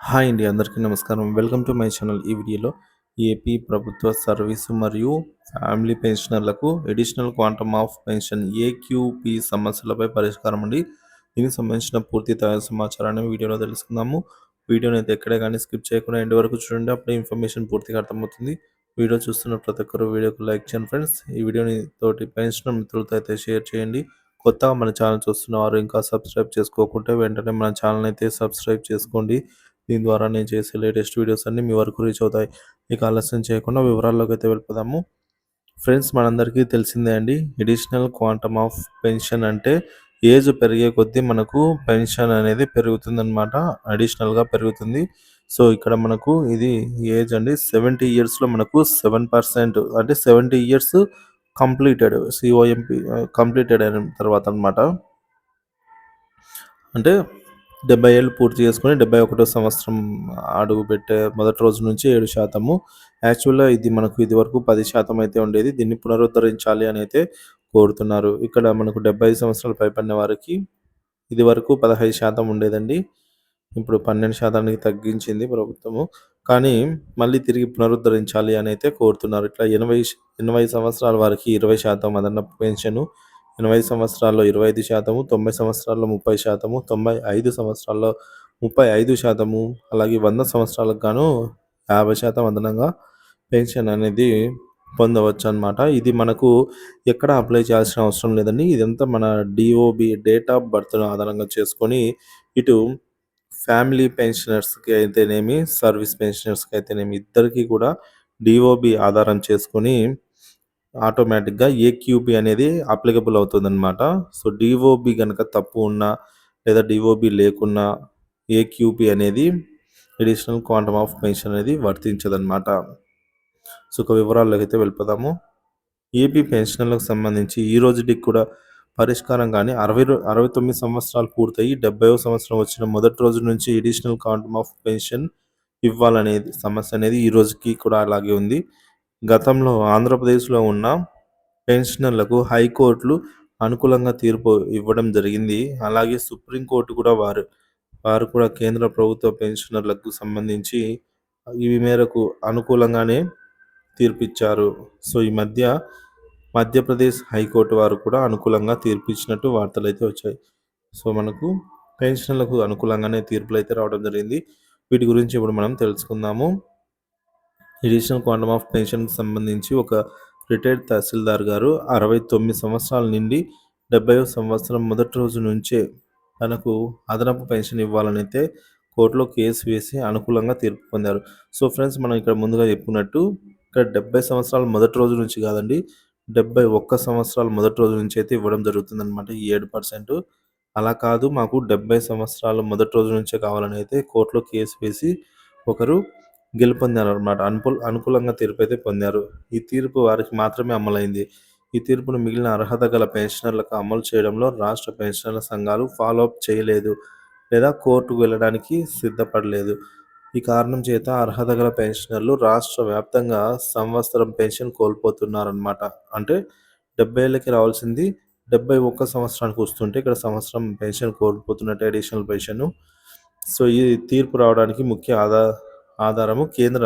Hi అండి. అందరికీ నమస్కారం. Welcome to my channel. ఈ వీడియోలో ఏపీ ప్రభుత్వ సర్వీసు మరియు ఫ్యామిలీ పెన్షనర్లకు additional quantum of pension AQP సమస్యలపై పరిష్కారం అండి. దీనికి సంబంధించిన పూర్తి సమాచారాన్ని వీడియోలో తెలుసుకుందాము. వీడియోని అయితే ఎక్కడే కానీ స్కిప్ చేయకుండా ఎండ్ వరకు చూడండి. అప్పుడే ఇన్ఫర్మేషన్ పూర్తిగా అర్థమవుతుంది. వీడియో చూస్తున్న ప్రతి ఒక్కరు వీడియోకి లైక్ చేయండి ఫ్రెండ్స్. ఈ వీడియోని తోటి పెన్షనర్ మిత్రులతో అయితే షేర్ చేయండి. కొత్తగా మన ఛానల్ చూస్తున్నవారు ఇంకా సబ్స్క్రైబ్ చేసుకోకుంటే వెంటనే మన ఛానల్ అయితే సబ్స్క్రైబ్ చేసుకోండి. దీని ద్వారా నేను చేసే లేటెస్ట్ వీడియోస్ అన్నీ మీ వరకు రీచ్ అవుతాయి. ఇక ఆలస్యం చేయకుండా వివరాల్లోకి అయితే వెళ్ళిపోదాము. ఫ్రెండ్స్, మనందరికీ తెలిసిందే అండి. అడిషనల్ క్వాంటమ్ ఆఫ్ పెన్షన్ అంటే ఏజ్ పెరిగే కొద్దీ మనకు పెన్షన్ అనేది పెరుగుతుందన్నమాట. అడిషనల్గా పెరుగుతుంది. సో ఇక్కడ మనకు ఇది ఏజ్ అండి 70 ఇయర్స్లో మనకు 7% అంటే 70 ఇయర్స్ కంప్లీటెడ్ సిఓఎంపి కంప్లీటెడ్ అయిన తర్వాత అనమాట. అంటే 70 ఏళ్ళు పూర్తి చేసుకొని 71వ సంవత్సరం అడుగుపెట్టే మొదటి రోజు నుంచి 7%. యాక్చువల్‌గా ఇది మనకు ఇదివరకు 10% అయితే ఉండేది. దీన్ని పునరుద్ధరించాలి అని అయితే కోరుతున్నారు. ఇక్కడ మనకు 75 సంవత్సరాలు పైబడిన వారికి ఇదివరకు 15% ఉండేదండి. ఇప్పుడు 12%కి తగ్గించింది ప్రభుత్వము. కానీ మళ్ళీ తిరిగి పునరుద్ధరించాలి అని అయితే కోరుతున్నారు. ఇట్లా 80 సంవత్సరాల వారికి 20% అదనపు పెన్షను, 80 సంవత్సరాల్లో 25%, 90 సంవత్సరాల్లో 30%, 95 సంవత్సరాల్లో 35%, అలాగే 100 సంవత్సరాలకు గాను 50% అదనంగా పెన్షన్ అనేది పొందవచ్చనమాట. ఇది మనకు ఎక్కడ అప్లై చేయాల్సిన అవసరం లేదండి. ఇదంతా మన డీఓబీ డేట్ ఆఫ్ బర్త్‌ను ఆధారంగా చేసుకొని ఇటు ఫ్యామిలీ పెన్షనర్స్‌కి అయితేనేమి, సర్వీస్ పెన్షనర్స్‌కి అయితేనేమి ఇద్దరికీ కూడా డీఓబీ ఆధారం చేసుకొని ఆటోమేటిక్‌గా ఏక్యూపీ అనేది అప్లికబుల్ అవుతుందనమాట. సో డీఓబీ గనక తప్పు ఉన్నా లేదా డీఓబీ లేకున్నా ఏక్యూపీ అనేది అడిషనల్ క్వాంటమ్ ఆఫ్ పెన్షన్ అనేది వర్తించదనమాట. సో ఇక వివరాల్లోకి అయితే వెళ్ళిపోదాము. ఏపీ పెన్షనర్లకు సంబంధించి ఈ రోజుటికి కూడా పరిష్కారం కానీ 69 సంవత్సరాలు పూర్తయి 70వ సంవత్సరం వచ్చిన మొదటి రోజు నుంచి అడిషనల్ క్వాంటమ్ ఆఫ్ పెన్షన్ ఇవ్వాలనేది సమస్య అనేది ఈ రోజుకి కూడా అలాగే ఉంది. గతంలో ఆంధ్రప్రదేశ్లో ఉన్న పెన్షనర్లకు హైకోర్టులు అనుకూలంగా తీర్పు ఇవ్వడం జరిగింది. అలాగే సుప్రీంకోర్టు కూడా వారు వారు కూడా కేంద్ర ప్రభుత్వ పెన్షనర్లకు సంబంధించి ఈ మేరకు అనుకూలంగానే తీర్పిచ్చారు. సో ఈ మధ్యప్రదేశ్ హైకోర్టు వారు కూడా అనుకూలంగా తీర్పు ఇచ్చినట్టు వార్తలైతే వచ్చాయి. సో మనకు పెన్షన్లకు అనుకూలంగానే తీర్పులైతే రావడం జరిగింది. వీటి గురించి ఇప్పుడు మనం తెలుసుకుందాము. అడిషనల్ క్వాంటమ్ ఆఫ్ పెన్షన్‌కి సంబంధించి ఒక రిటైర్డ్ తహసీల్దార్ గారు 69 సంవత్సరాల నుండి 70వ సంవత్సరం మొదటి రోజు నుంచే తనకు అదనపు పెన్షన్ ఇవ్వాలనైతే కోర్టులో కేసు వేసి అనుకూలంగా తీర్పు పొందారు. సో ఫ్రెండ్స్, మనం ఇక్కడ ముందుగా చెప్పుకున్నట్టు ఇక్కడ 70 సంవత్సరాల మొదటి రోజు నుంచి కాదండి, 71 సంవత్సరాల మొదటి రోజు నుంచి అయితే ఇవ్వడం జరుగుతుందనమాట ఈ 7%. అలా కాదు, మాకు 70 సంవత్సరాల మొదటి రోజు నుంచే కావాలని అయితే కోర్టులో కేసు వేసి ఒకరు గెలుపొందారనమాట. అనుకూలంగా తీర్పైతే పొందారు. ఈ తీర్పు వారికి మాత్రమే అమలైంది. ఈ తీర్పును మిగిలిన అర్హత గల పెన్షనర్లకు అమలు చేయడంలో రాష్ట్ర పెన్షనర్ల సంఘాలు ఫాలో అప్ చేయలేదు లేదా కోర్టుకు వెళ్ళడానికి సిద్ధపడలేదు. ఈ కారణం చేత అర్హత గల పెన్షనర్లు రాష్ట్ర వ్యాప్తంగా సంవత్సరం పెన్షన్ కోల్పోతున్నారనమాట. అంటే 70 ఏళ్ళకి రావాల్సింది 71 సంవత్సరానికి వస్తుంటే ఇక్కడ సంవత్సరం పెన్షన్ కోల్పోతున్నట్టు అడిషనల్ పెన్షను. సో ఈ తీర్పు రావడానికి ముఖ్య ఆధారము కేంద్ర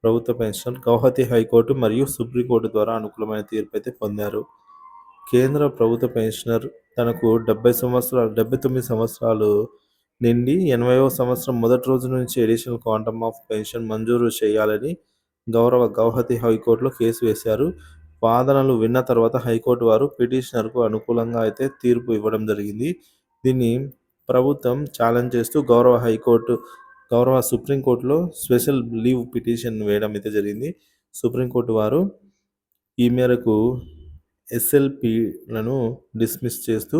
ప్రభుత్వ పెన్షన్ గౌహతి హైకోర్టు మరియు సుప్రీంకోర్టు ద్వారా అనుకూలమైన తీర్పు అయితే పొందారు. కేంద్ర ప్రభుత్వ పెన్షనర్ తనకు 79 సంవత్సరాలు నిండి 80వ సంవత్సరం మొదటి రోజు నుంచి అడిషనల్ క్వాంటమ్ ఆఫ్ పెన్షన్ మంజూరు చేయాలని గౌహతి హైకోర్టులో కేసు వేశారు. వాదనలు విన్న తర్వాత హైకోర్టు వారు పిటిషనర్కు అనుకూలంగా అయితే తీర్పు ఇవ్వడం జరిగింది. దీన్ని ప్రభుత్వం ఛాలెంజ్ చేస్తూ గౌరవ సుప్రీంకోర్టులో స్పెషల్ లీవ్ పిటిషన్ వేయడం అయితే జరిగింది. సుప్రీంకోర్టు వారు ఈ మేరకు ఎస్ఎల్పిలను డిస్మిస్ చేస్తూ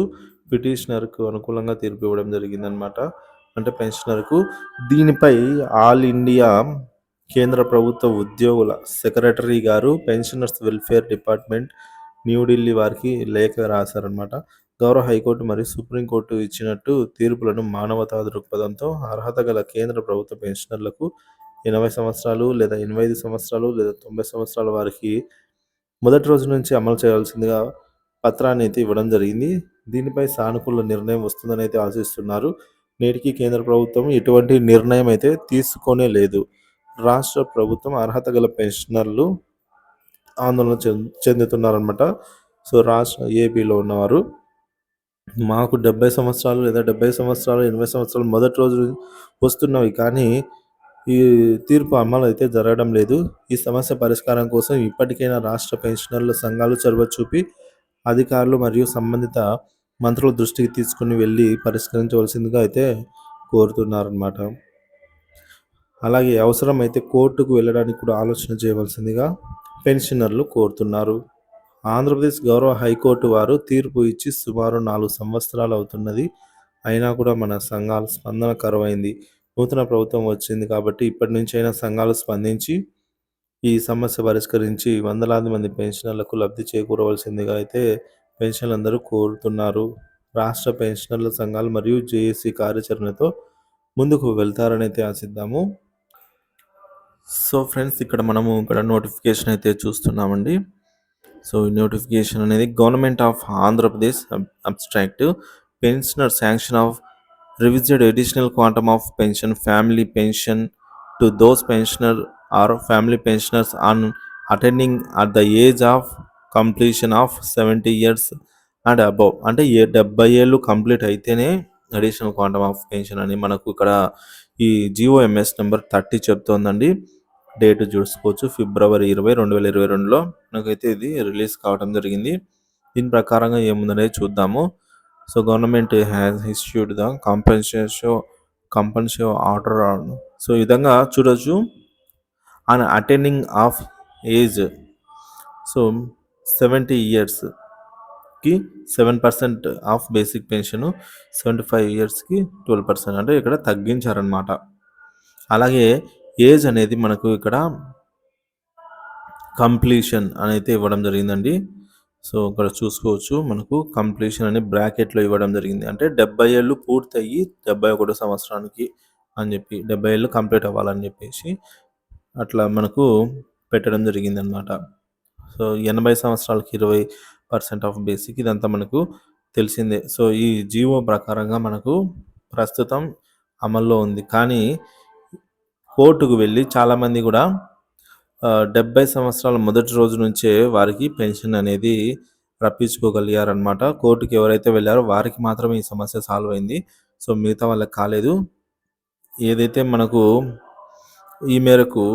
పిటిషనర్కు అనుకూలంగా తీర్పు ఇవ్వడం జరిగిందనమాట. అంటే పెన్షనర్కు. దీనిపై ఆల్ ఇండియా కేంద్ర ప్రభుత్వ ఉద్యోగుల సెక్రటరీ గారు పెన్షనర్స్ వెల్ఫేర్ డిపార్ట్మెంట్ న్యూఢిల్లీ వారికి లేఖ రాశారనమాట. గౌరవ హైకోర్టు మరియు సుప్రీంకోర్టు ఇచ్చినట్టు తీర్పులను మానవతా దృక్పథంతో అర్హత గల కేంద్ర ప్రభుత్వ పెన్షనర్లకు 80 సంవత్సరాలు లేదా 85 సంవత్సరాలు లేదా 90 సంవత్సరాల వారికి మొదటి రోజు నుంచి అమలు చేయాల్సిందిగా పత్రాన్ని అయితే ఇవ్వడం జరిగింది. దీనిపై సానుకూల నిర్ణయం వస్తుందని అయితే ఆశిస్తున్నారు. నేటికి కేంద్ర ప్రభుత్వం ఎటువంటి నిర్ణయం అయితే తీసుకోనే లేదు. రాష్ట్ర ప్రభుత్వం అర్హత గల పెన్షనర్లు ఆందోళన చెందుతున్నారనమాట. సో, రాష్ట్ర ఏపీలో ఉన్నవారు మాకు 70 సంవత్సరాలు లేదా 70 సంవత్సరాలు, 80 సంవత్సరాలు మొదటి రోజు వస్తున్నవి. కానీ ఈ తీర్పు అమలైతే జరగడం లేదు. ఈ సమస్య పరిష్కారం కోసం ఇప్పటికైనా రాష్ట్ర పెన్షనర్ల సంఘాలు చొరవ చూపి అధికారులు మరియు సంబంధిత మంత్రుల దృష్టికి తీసుకొని వెళ్ళి పరిష్కరించవలసిందిగా అయితే కోరుతున్నారనమాట. అలాగే అవసరమైతే కోర్టుకు వెళ్ళడానికి కూడా ఆలోచన చేయవలసిందిగా పెన్షనర్లు కోరుతున్నారు. ఆంధ్రప్రదేశ్ గౌరవ హైకోర్టు వారు తీర్పు ఇచ్చి సుమారు 4 సంవత్సరాలు అవుతున్నది. అయినా కూడా మన సంఘాల స్పందన కరువైంది. నూతన ప్రభుత్వం వచ్చింది కాబట్టి ఇప్పటి నుంచైనా సంఘాలు స్పందించి ఈ సమస్య పరిష్కరించి వందలాది మంది పెన్షనర్లకు లబ్ధి చేకూరవలసిందిగా అయితే పెన్షనర్లందరూ కోరుతున్నారు. రాష్ట్ర పెన్షనర్ల సంఘాలు మరియు జేఏసీ కార్యాచరణతో ముందుకు వెళ్తారని అయితే ఆశిద్దాము. సో ఫ్రెండ్స్, ఇక్కడ నోటిఫికేషన్ అయితే చూస్తున్నామండి. సో ఈ నోటిఫికేషన్ అనేది government of Andhra Pradesh abstract pensioner sanction of revised additional quantum of pension family pension to those pensioner or family pensioners on attending at the age of completion of 70 years and above. అంటే 70 ఏళ్ళు complete అయితేనే additional quantum of pension అని మనకు ఇక్కడ ఈ GOMS number 30 చెప్తోందండి. Date చూసుకోవచ్చు, February 20, 2022లో మనకైతే ఇది రిలీజ్ కావడం జరిగింది. దీని ప్రకారంగా ఏముందనేది చూద్దాము. So government has issued the compulsory order. So ఈ విధంగా చూడొచ్చు. On attending of age, so 70 yearsకి 7% of basic pension, 75 yearsకి 12%. అంటే ఇక్కడ తగ్గించారనమాట. అలాగే ఏజ్ అనేది మనకు ఇక్కడ కంప్లీషన్ అనేది ఇవ్వడం జరిగిందండి. సో ఇక్కడ చూసుకోవచ్చు, మనకు కంప్లీషన్ అని బ్రాకెట్లో ఇవ్వడం జరిగింది. అంటే 70 ఏళ్ళు పూర్తయ్యి 71 సంవత్సరానికి అని చెప్పి 70 ఏళ్ళు కంప్లీట్ అవ్వాలని చెప్పేసి అట్లా మనకు పెట్టడం జరిగిందనమాట. సో 80 సంవత్సరాలకి 20% ఆఫ్ బేసిక్, ఇదంతా మనకు తెలిసిందే. సో ఈ జీవో ప్రకారంగా మనకు ప్రస్తుతం అమల్లో ఉంది. కానీ కోర్టుకు వెళ్ళి చాలామంది కూడా 70 సంవత్సరాల మొదటి రోజు నుంచే వారికి పెన్షన్ అనేది రప్పించుకోగలిగారనమాట. కోర్టుకి ఎవరైతే వెళ్ళారో వారికి మాత్రమే ఈ సమస్య సాల్వ్ అయింది. సో మిగతా వాళ్ళకి కాలేదు. ఏదైతే మనకు ఈ మేరకు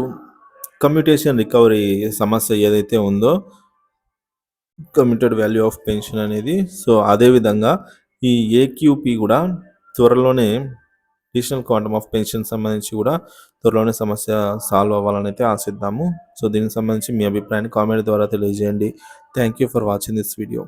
కమ్యూటేషన్ రికవరీ సమస్య ఏదైతే ఉందో, కమ్యూటెడ్ వాల్యూ ఆఫ్ పెన్షన్ అనేది, సో అదేవిధంగా ఈ ఏక్యూపీ కూడా త్వరలోనే అడిషనల్ క్వాంటమ్ ఆఫ్ పెన్షన్ సంబంధించి కూడా త్వరలోనే సమస్య సాల్వ్ అవ్వాలని అయితే ఆశిద్దాము. సో దీనికి సంబంధించి మీ అభిప్రాయాన్ని కామెంట్ ద్వారా తెలియజేయండి. Thank you for watching this video.